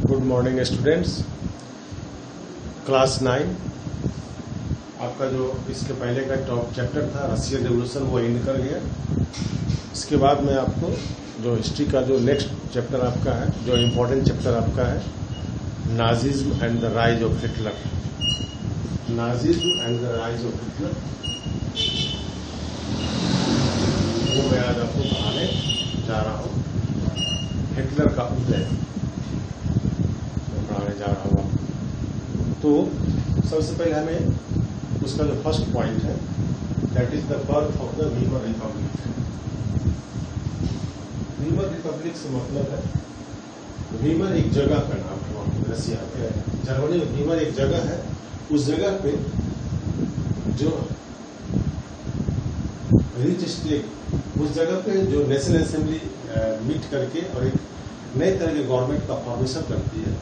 Good morning students. Class 9 आपका जो इसके पहले का टॉप चैप्टर था रशियन रेवोल्यूशन वो एंड कर गया। इसके बाद में आपको जो हिस्ट्री का जो नेक्स्ट चैप्टर आपका है, जो इम्पोर्टेंट चैप्टर आपका है Nazism and the rise of Hitler. Nazism and the rise of Hitler वो मैं आज आपको पढ़ाने जा रहा हूँ। हिटलर का उदय पढ़ाने जा रहा हूँ। तो सबसे पहले हमें उसका जो फर्स्ट पॉइंट है that is the birth of the Weimar Republic. Weimar Republic से मतलब है वीमर एक जगह का नाम है, वहां रसिया के जर्मनी में वीमर एक जगह है। उस जगह पे जो रिच स्टेट उस जगह पे जो नेशनल असेंबली मीट करके और एक नए तरह के गवर्नमेंट का फॉर्मेशन करती है,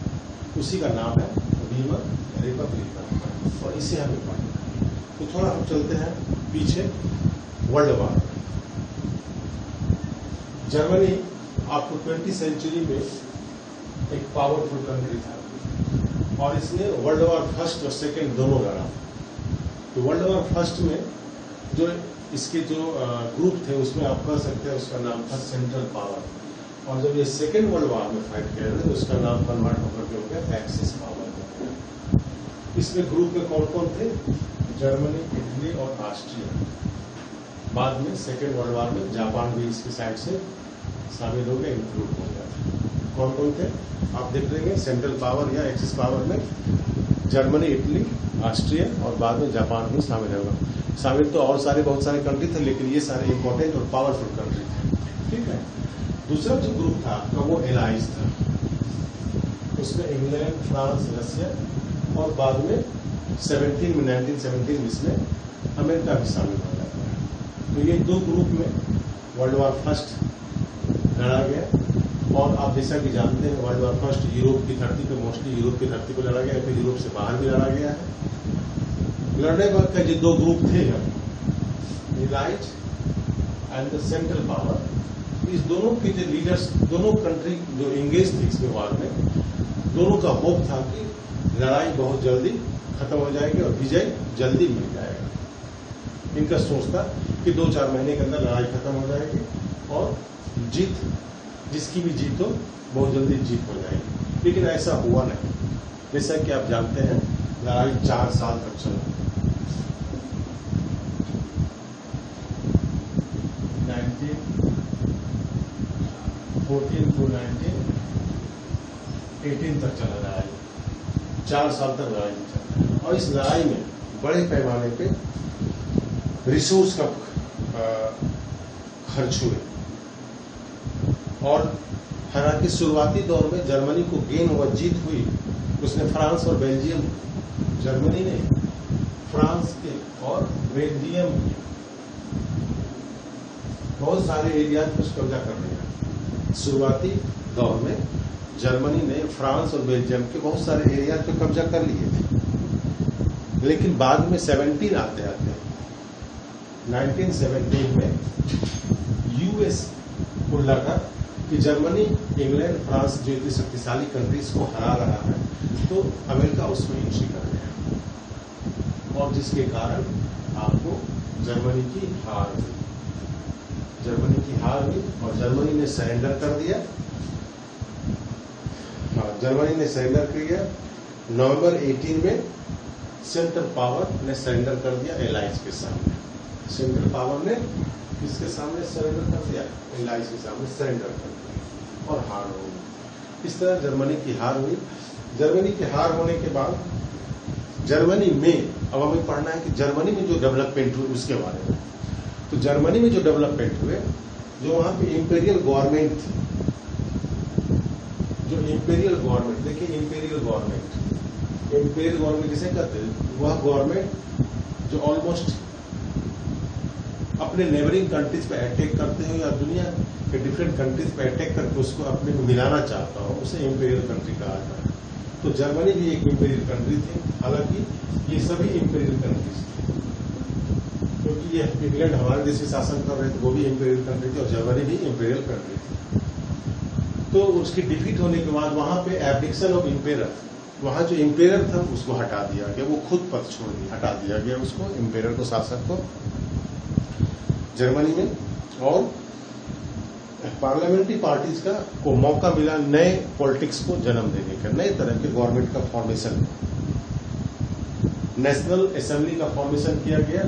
उसी का नाम है वीमर रिपब्लिक और इसे हमें पढ़ना है। तो थोड़ा हम चलते हैं पीछे वर्ल्ड वार। जर्मनी आपको 20वीं सेंचुरी में एक पावरफुल कंट्री था और इसने वर्ल्ड वार फर्स्ट और सेकेंड दोनों लड़ा। तो वर्ल्ड वार फर्स्ट में जो इसके जो ग्रुप थे उसमें आप कह सकते हैं उसका नाम था सेंट्रल पावर, और जब ये सेकेंड वर्ल्ड वार में फाइट कर रहे थे तो उसका नाम कन्वर्ट होकर के हो गया एक्सिस पावर। इसमें ग्रुप में कौन कौन थे? जर्मनी, इटली और ऑस्ट्रिया। बाद में सेकेंड वर्ल्ड वार में जापान भी इसकी साइड से शामिल हो गया, इंक्लूड हो गया। कौन कौन थे आप देख लेंगे सेंट्रल पावर या एक्सिस पावर में जर्मनी, इटली, ऑस्ट्रिया और बाद में जापान भी शामिल होगा। शामिल तो और बहुत सारे कंट्री थे, लेकिन ये सारे इंपॉर्टेंट और पावरफुल कंट्री थे। ठीक है। दूसरा जो ग्रुप था आपका वो एलाइज था। उसमें इंग्लैंड, फ्रांस, रशिया और बाद में 1917 में इसमें अमेरिका भी शामिल हो जाता है। तो ये दो ग्रुप में वर्ल्ड वार फर्स्ट लड़ा गया। और आप जैसा कि जानते हैं वर्ल्ड वार फर्स्ट यूरोप की धरती पे, मोस्टली यूरोप की धरती पर लड़ा गया, फिर यूरोप से बाहर भी लड़ा गया है। लड़ने का जो दो ग्रुप थे allies and the central power, इस दोनों के जो लीडर्स, दोनों कंट्री जो इंगेज थे इसमें वार में, दोनों का होप था कि लड़ाई बहुत जल्दी खत्म हो जाएगी और विजय जल्दी मिल जाएगा। इनका सोच था कि 2-4 महीने के अंदर लड़ाई खत्म हो जाएगी और जीत, जिसकी भी जीत हो बहुत जल्दी जीत हो जाएगी। लेकिन ऐसा हुआ नहीं। जैसा कि आप जानते हैं लड़ाई 4 साल तक चला। 1914 to 1918 तक चला लड़ाई। 4 साल तक लड़ाई चला और इस लड़ाई में बड़े पैमाने पे रिसोर्स का खर्च हुए। और हालांकि शुरुआती दौर में जर्मनी को गेन हुआ, जीत हुई, उसने फ्रांस और बेल्जियम, जर्मनी ने फ्रांस के और बेल्जियम के बहुत सारे एरिया पर कब्जा कर लिया। शुरुआती दौर में जर्मनी ने फ्रांस और बेल्जियम के बहुत सारे एरिया पे कब्जा कर लिए थे। लेकिन बाद में 17 आते 1917 में यूएस को लगा कि जर्मनी, इंग्लैंड, फ्रांस जो इतनी शक्तिशाली कंट्रीज को हरा रहा है, तो अमेरिका उसमें एंट्री कर गया और जिसके कारण आपको जर्मनी की हार हुई। जर्मनी की हार हुई और जर्मनी ने सरेंडर कर दिया। जर्मनी ने सरेंडर किया। नवंबर 18 में सेंट्रल पावर ने सरेंडर कर दिया एलाइज के सामने। सेंट्रल पावर ने किसके सामने सरेंडर कर दिया? एलाइज के सामने सरेंडर कर दिया और हार हो गई। इस तरह जर्मनी की हार हुई। जर्मनी की हार होने के बाद जर्मनी में अब हमें पढ़ना है कि जर्मनी में जो डेवलपमेंट हुई उसके बारे में। तो जर्मनी में जो डेवलपमेंट हुए, जो वहां पे इंपीरियल गवर्नमेंट थी, जो इंपीरियल गवर्नमेंट, देखिए इंपीरियल गवर्नमेंट किसे कहते हैं? वह गवर्नमेंट जो ऑलमोस्ट अपने नेबरिंग कंट्रीज पे अटैक करते हो या दुनिया के डिफरेंट कंट्रीज पे अटैक करके उसको अपने में मिलाना चाहता हो, उसे इंपीरियल कंट्री कहा जाता है। तो जर्मनी भी एक इंपीरियल कंट्री थी। हालांकि ये सभी इंपीरियल कंट्रीज थे, क्योंकि ये इंग्लैंड हमारे देश में शासन कर रहे थे, वो भी इंपीरियल कंट्री थी और जर्मनी भी इंपीरियल कंट्री थी। तो उसकी डिफीट होने के बाद वहां पे एब्डिक्शन ऑफ इम्पेयर, वहां जो इम्पेयर था उसको हटा दिया गया, वो खुद पद छोड़ दिया, हटा दिया गया उसको, इम्पेयर को, शासक को जर्मनी में। और पार्लियामेंट्री पार्टीज का को मौका मिला नए पॉलिटिक्स को जन्म देने का, नए तरह के गवर्नमेंट का फॉर्मेशन, नेशनल असेंबली का फॉर्मेशन किया गया,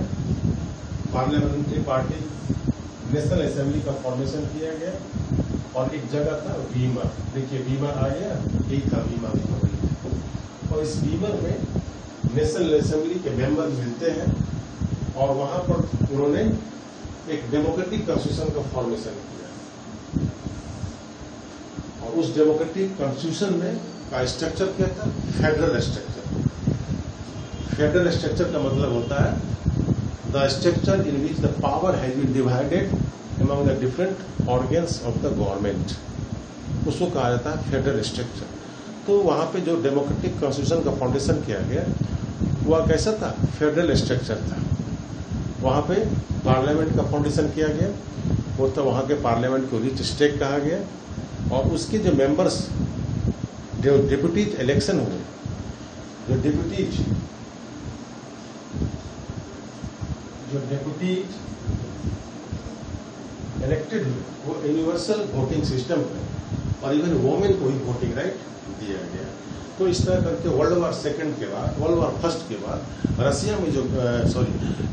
पार्लियामेंट्री पार्टी नेशनल असेंबली का फॉर्मेशन किया गया। और एक जगह था वीमर, देखिए वीमर आ गया, एक था वीमर रिपब्लिक, और इस वीमर में नेशनल असेंबली के मेंबर मिलते हैं और वहां पर उन्होंने एक डेमोक्रेटिक कॉन्स्टिट्यूशन का फॉर्मेशन किया। और उस डेमोक्रेटिक कॉन्स्टिट्यूशन में का स्ट्रक्चर क्या था? Federal structure. फेडरल स्ट्रक्चर का मतलब होता है the structure in which the power has been divided among the different organs of the government, उसको कहा जाता है फेडरल स्ट्रक्चर। तो वहां पे जो डेमोक्रेटिक कॉन्स्टिट्यूशन का फाउंडेशन किया गया वह कैसा था? फेडरल स्ट्रक्चर था। वहां पे पार्लियामेंट का फाउंडेशन किया गया, वो तो वहां के पार्लियामेंट को रिच स्टेट कहा गया। और उसके जो मेंबर्स, जो डिप्यूटीज इलेक्शन हुए, जो डिप्यूटीज इलेक्टेड हुए, वो यूनिवर्सल वोटिंग सिस्टम है और इवन वोमेन को ही वोटिंग राइट दिया गया। तो इस तरह करके वर्ल्ड वॉर फर्स्ट के बाद रसिया में जो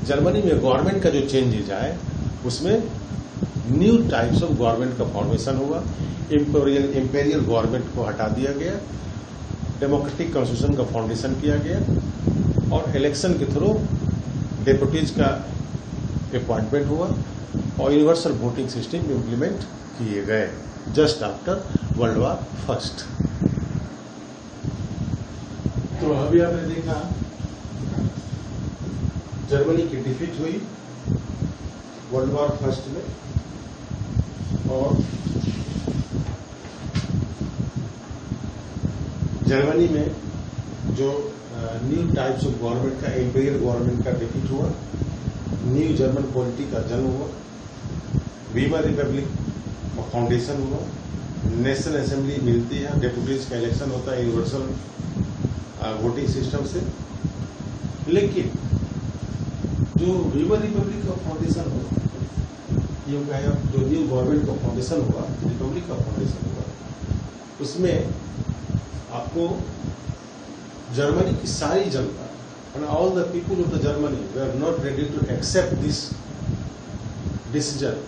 जर्मनी में गवर्नमेंट का जो चेंजेज आए, उसमें न्यू टाइप्स ऑफ गवर्नमेंट का फॉर्मेशन हुआ। इंपेरियल गवर्नमेंट को हटा दिया गया, डेमोक्रेटिक कॉन्स्टिट्यूशन का फाउंडेशन किया गया और इलेक्शन के थ्रू डेप्यूटीज का अपॉइंटमेंट हुआ और यूनिवर्सल वोटिंग सिस्टम इम्प्लीमेंट किए गए just after world war first. तो अभी आपने देखा जर्मनी की डिफीट हुई वर्ल्ड वॉर फर्स्ट में, और जर्मनी में जो न्यू टाइप्स ऑफ गवर्नमेंट का, इंपीरियल गवर्नमेंट का डिफीट हुआ, न्यू जर्मन पॉलिटी का जन्म हुआ, वीमर रिपब्लिक का फाउंडेशन हुआ, नेशनल असेंबली मिलती है, डेप्यूटीज का इलेक्शन होता है यूनिवर्सल वोटिंग सिस्टम से। लेकिन जो वीमर रिपब्लिक का फाउंडेशन हुआ, ये कहे जो न्यू गवर्नमेंट का फाउंडेशन हुआ, रिपब्लिक का फाउंडेशन हुआ, उसमें आपको जर्मनी की सारी जनता and all the people of the Germany were not ready to accept this decision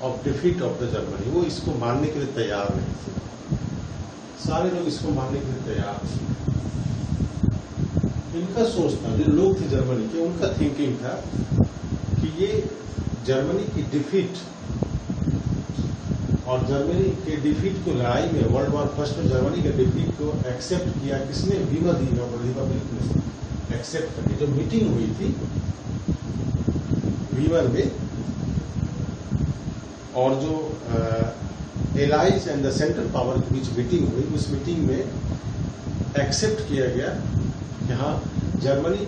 of defeat of the Germany। वो इसको मानने के लिए तैयार नहीं थे, सारे लोग इसको मानने के लिए तैयार थे। इनका सोच था, जो लोग थे जर्मनी के, उनका थिंकिंग था कि ये जर्मनी की डिफीट और जर्मनी के डिफीट को, लड़ाई में वर्ल्ड वॉर फर्स्ट में जर्मनी के डिफीट को एक्सेप्ट किया किसने? वीमर रिपब्लिक ने एक्सेप्ट करके। जो मीटिंग हुई थी वीमर में और जो allies and the central power के बीच मीटिंग हुई, उस मीटिंग में एक्सेप्ट किया गया कि हाँ जर्मनी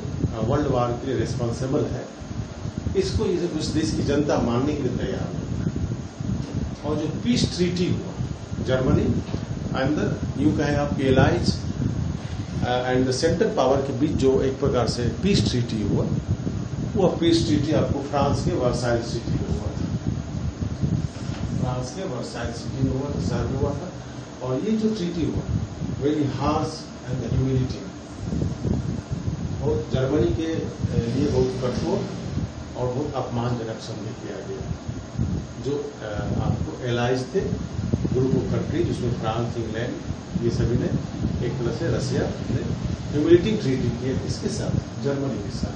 वर्ल्ड वॉर के लिए रिस्पॉन्सिबल है। इसको उस देश की जनता मानने के लिए तैयार है। और जो पीस ट्रीटी हुआ जर्मनी एंड यूं कहें आप allies and the central power के बीच जो एक प्रकार से पीस ट्रीटी हुआ, वो पीस ट्रीटी आपको फ्रांस के वर्साइल सिटी में हुआ था। फ्रांस के वर्साइल सिटी में हुआ था, शहर में हुआ था। और ये जो ट्रीटी हुआ वेरी हार्श एंड ह्यूमिलिटी, बहुत जर्मनी के लिए बहुत कठोर और बहुत अपमानजनक समझ किया गया। जो आपको एलाइज थे ग्रुप ऑफ कंट्री, जिसमें फ्रांस, इंग्लैंड, ये सभी ने एक तरह से रसिया ने ह्यूमिलिटी ट्रीटी किया इसके साथ, जर्मनी के साथ,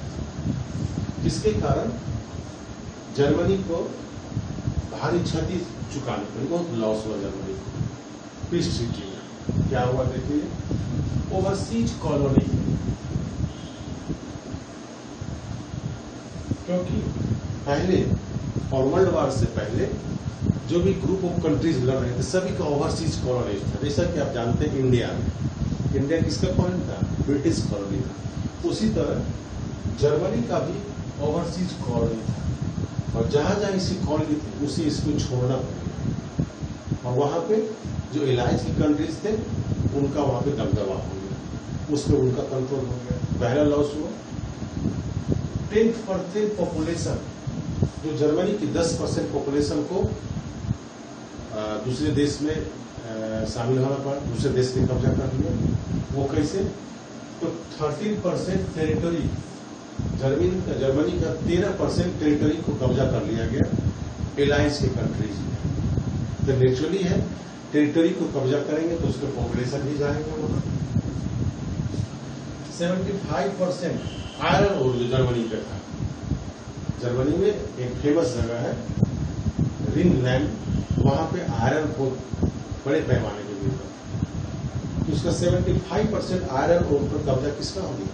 जिसके कारण जर्मनी को भारी क्षति चुकानी पड़ी, बहुत लॉस हुआ जर्मनी को। पीस ट्रीटी में क्या हुआ देखिए, ओवरसीज कॉलोनी, क्योंकि पहले और वर्ल्ड वॉर से पहले जो भी ग्रुप ऑफ कंट्रीज लड़ रहे थे सभी का ओवरसीज कॉलोनी था। जैसा कि आप जानते हैं इंडिया में, इंडिया किसका कॉलोनी था? ब्रिटिश कॉलोनी था। उसी तरह जर्मनी का भी ओवरसीज कॉलोनी था और जहां जहां इसकी कॉलोनी थी उसे इसको छोड़ना पड़ेगा। और वहां पे जो एलाइज की कंट्रीज थे उनका वहां पे दबदबा हो गया, उसमें उनका कंट्रोल हो गया। पहला लॉस हुआ 10% पॉपुलेशन, जो जर्मनी की 10% पॉपुलेशन को दूसरे देश में शामिल होना पड़ा, दूसरे देश ने कब्जा कर लिया। वो कैसे? तो 13% टेरिटरी, जर्मनी का 13% टेरिटरी को कब्जा कर लिया गया एलायंस के कंट्रीज में। तो नेचुरली है, टेरिटरी को कब्जा करेंगे तो उसका पॉपुलेशन भी जाएगा वहां। 75% आयरन ओर जो जर्मनी पे था, जर्मनी में एक फेमस जगह है रिनलैंड, वहां पे आयरन को बड़े पैमाने पे मिलता है। तो उसका 75% आयरन ओर पर कब्जा किसका हो गया?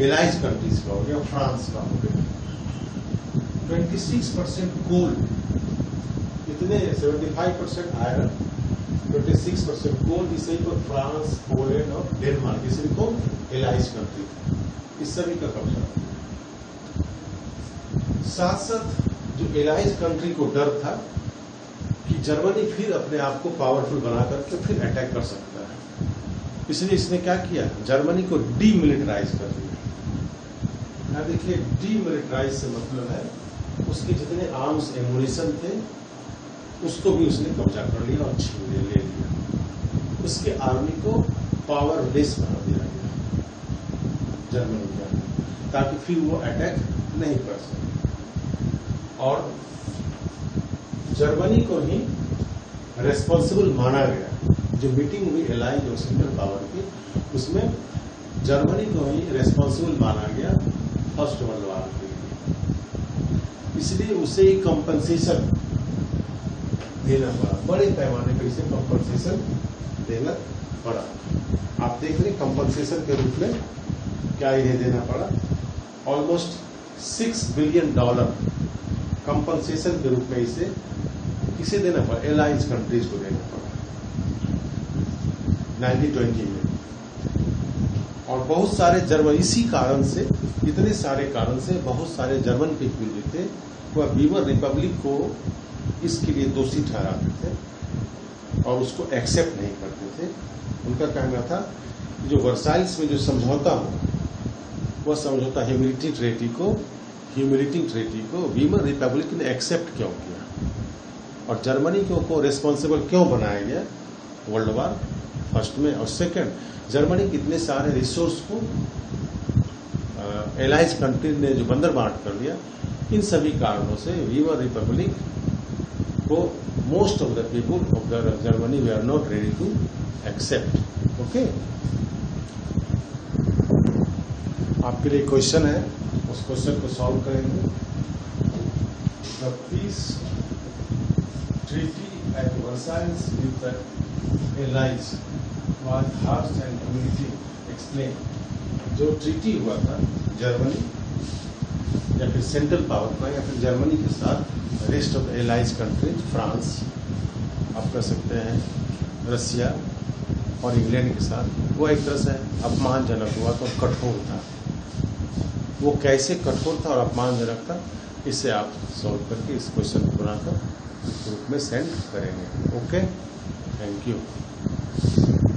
एलाइज कंट्रीज का हो गया, फ्रांस का हो गया। 26% कोल, इतने 75% आयरन, 26% कोल, इसे को फ्रांस, पोलैंड और डेनमार्क, इसे को एलाइज कंट्री, इस सभी का कब्जा। साथ साथ जो एलाइज कंट्री को डर था कि जर्मनी फिर अपने आप को पावरफुल बना करके फिर अटैक कर सकता है, इसलिए इसने क्या किया? जर्मनी को डीमिलिटराइज कर दिया। यहाँ देखिए, डीमिलिटराइज से मतलब है उसके जितने आर्म्स एमुनिशन थे उसको भी उसने कब्जा कर लिया और छीन ले लिया। उसके आर्मी को पावरलेस बना दिया गया जर्मनी के आर्मी, ताकि फिर वो अटैक नहीं कर सके। और जर्मनी को ही रेस्पॉन्सिबल माना गया। जो मीटिंग हुई एलाइज और सेंट्रल पावर की, उसमें जर्मनी को ही रेस्पॉन्सिबल माना गया फर्स्ट वर्ल्ड वॉर के लिए। इसलिए उसे ही कंपनसेशन देना पड़ा, बड़े पैमाने पर इसे कंपनसेशन देना पड़ा। आप देख रहे कंपनसेशन के रूप में क्या इन्हें देना पड़ा? ऑलमोस्ट $6 बिलियन कंपनसेशन के रूप में इसे किसे देना पड़ा? एलायंस कंट्रीज को देना पड़ा 1920 में। और बहुत सारे जर्मन, इसी कारण से, इतने सारे कारण से बहुत सारे जर्मन पीपल जो थे वह वीमर रिपब्लिक को इसके लिए दोषी ठहराते थे और उसको एक्सेप्ट नहीं करते थे। उनका कहना था कि जो वर्साइल्स में जो समझौता हुआ, वह समझौता ह्यूमिलिटी ट्रेटी को वीमर रिपब्लिक ने एक्सेप्ट क्यों किया और जर्मनी को रेस्पॉन्सिबल क्यों बनाया गया वर्ल्ड वॉर फर्स्ट में? और सेकंड, जर्मनी के इतने सारे रिसोर्स को एलाइज कंट्री ने जो बंदर बांट कर दिया, इन सभी कारणों से वीमर रिपब्लिक को most of the people of the Germany they are not ready to accept. Okay, आपके लिए क्वेश्चन है, उस क्वेश्चन को सॉल्व करेंगे। The peace treaty at Versailles with the allies was harsh and humiliating, explain. जो treaty हुआ था Germany या फिर सेंट्रल पावर का या फिर जर्मनी के साथ rest of allies countries, France, आप कह सकते हैं रसिया और इंग्लैंड के साथ, वो एक तरह से अपमानजनक हुआ था, कठोर था। वो कैसे कठोर था और अपमानजनक था, इसे आप सॉल्व करके इस क्वेश्चन को बनाकर ग्रुप में सेंड करेंगे। Okay, thank you.